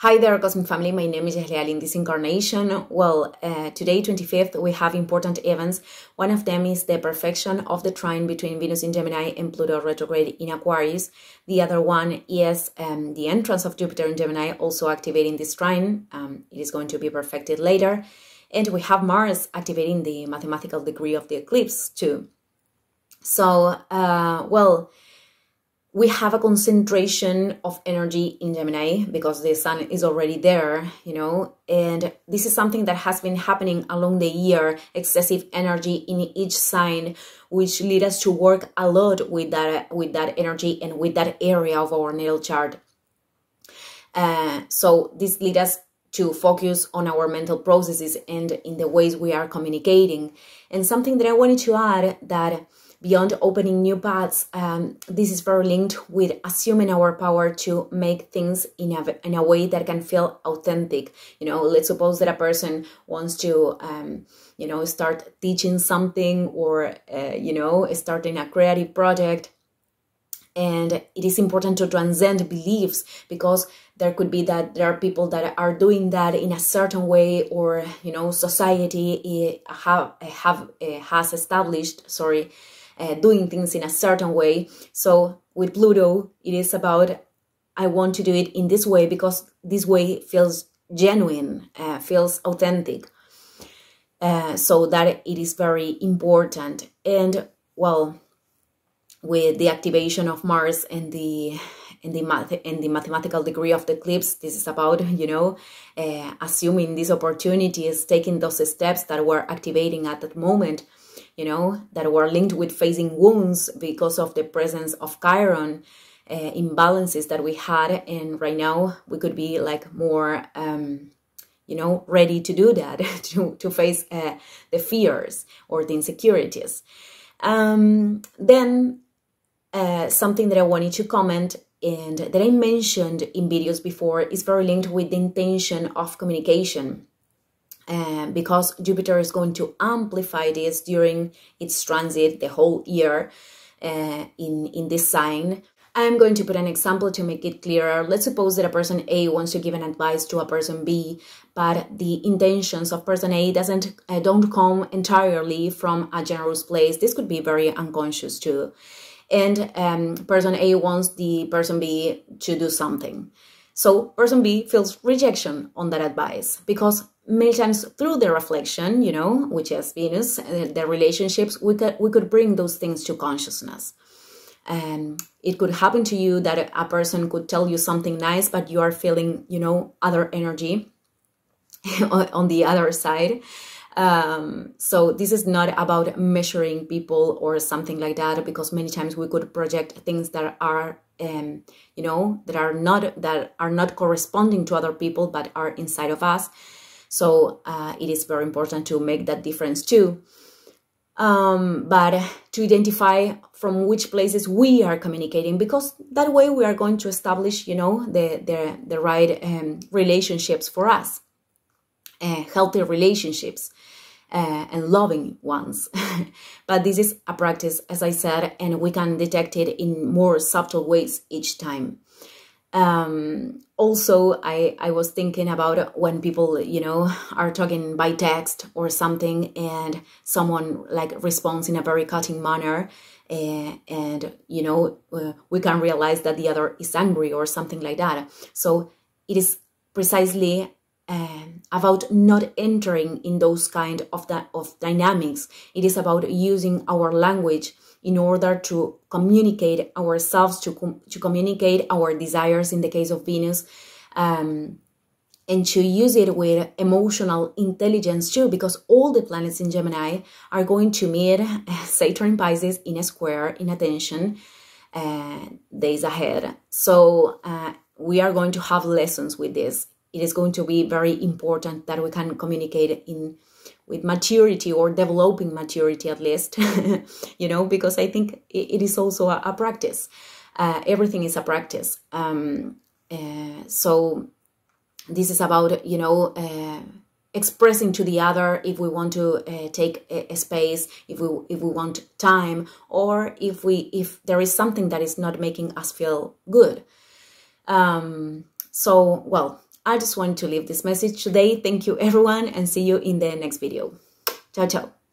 Hi there, Cosmic Family. My name is Leal in this incarnation. Well, today, 25th, we have important events. One of them is the perfection of the trine between Venus in Gemini and Pluto retrograde in Aquarius. The other one is the entrance of Jupiter in Gemini, also activating this trine. It is going to be perfected later. And we have Mars activating the mathematical degree of the eclipse too. So, we have a concentration of energy in Gemini because the sun is already there, and this is something that has been happening along the year, excessive energy in each sign, which lead us to work a lot with that energy and with that area of our natal chart. So this leads us to focus on our mental processes and in the ways we are communicating. And something that I wanted to add, that beyond opening new paths, this is very linked with assuming our power to make things in a way that can feel authentic. Let's suppose that a person wants to, start teaching something or, starting a creative project. And it is important to transcend beliefs, because there could be that there are people that are doing that in a certain way, or, society has established, doing things in a certain way. So with Pluto, it is about, I want to do it in this way because this way feels genuine, feels authentic. So that it is very important. And well, with the activation of Mars and the mathematical degree of the eclipse, this is about, assuming these opportunities, taking those steps that were activating at that moment, that were linked with facing wounds because of the presence of Chiron, imbalances that we had. And right now we could be like more, ready to do that, to face the fears or the insecurities. Then something that I wanted to comment and that I mentioned in videos before is very linked with the intention of communication. Because Jupiter is going to amplify this during its transit the whole year in this sign. I'm going to put an example to make it clearer. Let's suppose that a person A wants to give an advice to a person B, but the intentions of person A don't come entirely from a generous place. This could be very unconscious too. And person A wants the person B to do something. So person B feels rejection on that advice, because many times through the reflection, which is Venus, the relationships, we could bring those things to consciousness. And it could happen to you that a person could tell you something nice, but you are feeling, other energy on the other side. So this is not about measuring people or something like that, because many times we could project things that are, that are not corresponding to other people, but are inside of us. So it is very important to make that difference too. But to identify from which places we are communicating, because that way we are going to establish, the right relationships for us, healthy relationships. And loving ones. But this is a practice, as I said, and we can detect it in more subtle ways each time. Also, I was thinking about when people, are talking by text or something, and someone responds in a very cutting manner, and we can realize that the other is angry or something like that. So it is precisely about not entering in those kind of dynamics. It is about using our language in order to communicate ourselves, to communicate our desires in the case of Venus, and to use it with emotional intelligence too, because all the planets in Gemini are going to meet Saturn in Pisces in a square, in a tension, days ahead. So we are going to have lessons with this. It is going to be very important that we can communicate with maturity, or developing maturity at least, because I think it is also a practice. Everything is a practice. So this is about, expressing to the other if we want to take a space, if we want time, or if there is something that is not making us feel good. So, well, I just wanted to leave this message today. Thank you everyone, and see you in the next video. Ciao, ciao.